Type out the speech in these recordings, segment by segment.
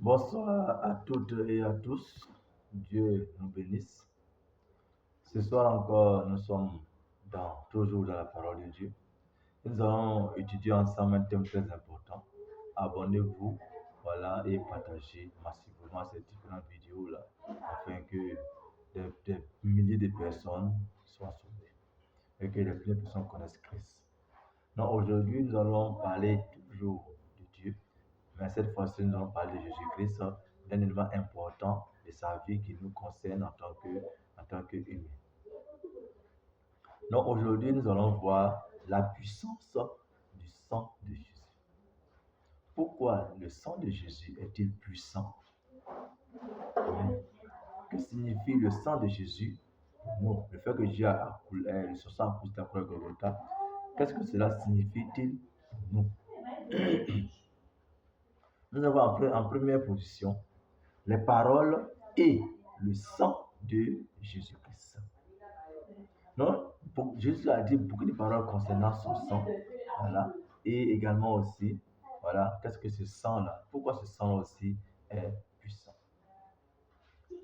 Bonsoir à toutes et à tous. Dieu nous bénisse. Ce soir encore, nous sommes toujours dans la parole de Dieu. Nous allons étudier ensemble un thème très important. Abonnez-vous, voilà, et partagez massivement ces différentes vidéos-là, afin que des milliers de personnes soient sauvées et que les plus de personnes connaissent Christ. Donc aujourd'hui, nous allons parler toujours de Dieu, mais cette fois-ci, nous allons parler de Jésus-Christ, d'un élément important de sa vie qui nous concerne en tant qu'humains. Donc aujourd'hui, nous allons voir la puissance du sang de Jésus. Pourquoi le sang de Jésus est-il puissant? Que signifie le sang de Jésus? Non, le fait que Jésus a coulé, le sang a coulé de la croix de Golgotha, qu'est-ce que cela signifie-t-il pour nous? Nous avons en première position les paroles et le sang de Jésus-Christ. Non, Jésus a dit beaucoup de paroles concernant son sang, voilà, et également aussi, voilà, qu'est-ce que ce sang-là? Pourquoi ce sang aussi est puissant?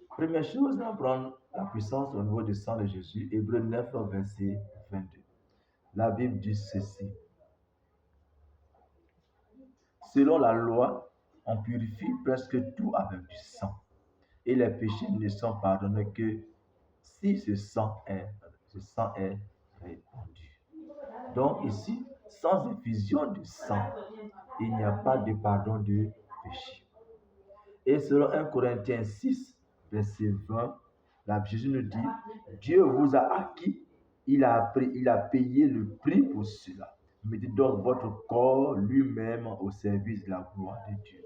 Première chose, nous allons prendre la puissance au niveau du sang de Jésus, Hébreux 9, verset 22. La Bible dit ceci. Selon la loi, on purifie presque tout avec du sang, et les péchés ne sont pardonnés que si ce sang est répandu. Donc ici, sans effusion de sang, il n'y a pas de pardon de péché. Et selon 1 Corinthiens 6, verset 20, Jésus nous dit, Dieu vous a acquis, il a payé le prix pour cela. Mettez donc votre corps lui-même au service de la gloire de Dieu.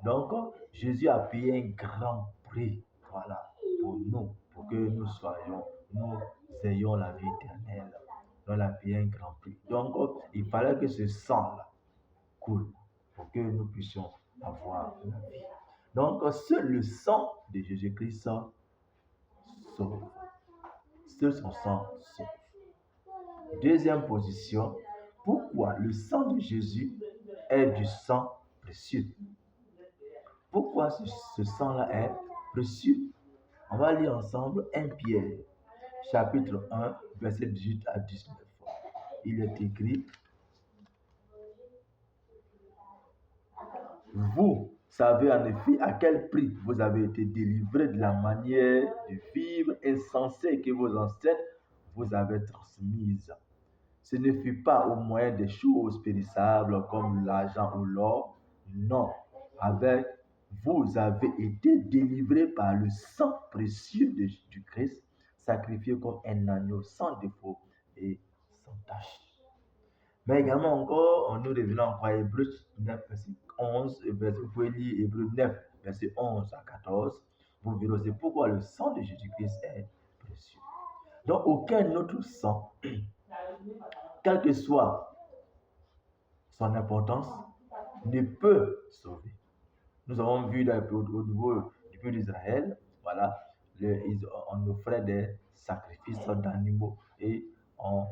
Donc, Jésus a payé un grand prix, voilà, pour nous, pour que nous ayons la vie éternelle. Donc, il a payé un grand prix. Donc, il fallait que ce sang-là coule pour que nous puissions avoir la vie. Donc, seul le sang de Jésus-Christ sauve. Seul son sang sauve. Deuxième position, pourquoi le sang de Jésus est du sang précieux? Pourquoi ce sang-là est précieux? On va lire ensemble 1 Pierre, chapitre 1, verset 18 à 19. Il est écrit, vous savez en effet à quel prix vous avez été délivrés de la manière de vivre insensée que vos ancêtres vous avaient transmise. Ce ne fut pas au moyen des choses périssables comme l'argent ou l'or, non. Vous avez été délivrés par le sang précieux du Christ, sacrifié comme un agneau sans défaut et sans tache. Mais également encore, nous revenons encore à Hébreux 9, verset 11, vous pouvez lire Hébreux 9, verset 11 à 14, vous verrez aussi pourquoi le sang de Jésus-Christ est précieux. Donc, aucun autre sang, quelle que soit son importance, ne peut sauver. Nous avons vu au niveau du peuple d'Israël, voilà, on offrait des sacrifices d'animaux et on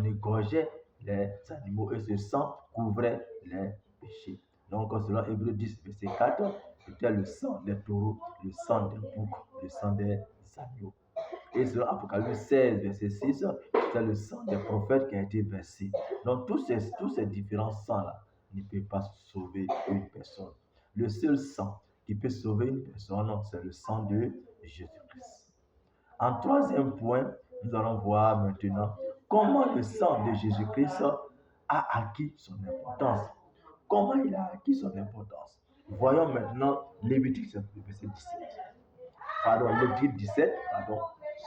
égorgeait les animaux et ce sang couvrait les péchés. Donc, selon Hébreux 10, verset 4, c'était le sang des taureaux, le sang des boucs, le sang des agneaux. Et selon Apocalypse 16, verset 6, c'était le sang des prophètes qui a été versé. Donc, tous ces différents sangs-là ne peuvent pas sauver une personne. Le seul sang qui peut sauver une personne, c'est le sang de Jésus-Christ. En troisième point, nous allons voir maintenant comment le sang de Jésus-Christ a acquis son importance. Comment il a acquis son importance? Voyons maintenant Lévitique verset 17. Lévitique 17,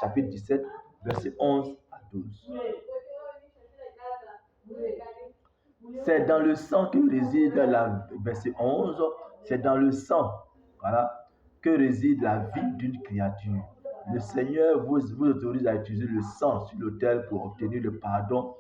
chapitre 17, verset 11 à 12. C'est dans le sang que réside verset 11, c'est dans le sang, voilà, que réside la vie d'une créature. Le Seigneur vous autorise à utiliser le sang sur l'autel pour obtenir le pardon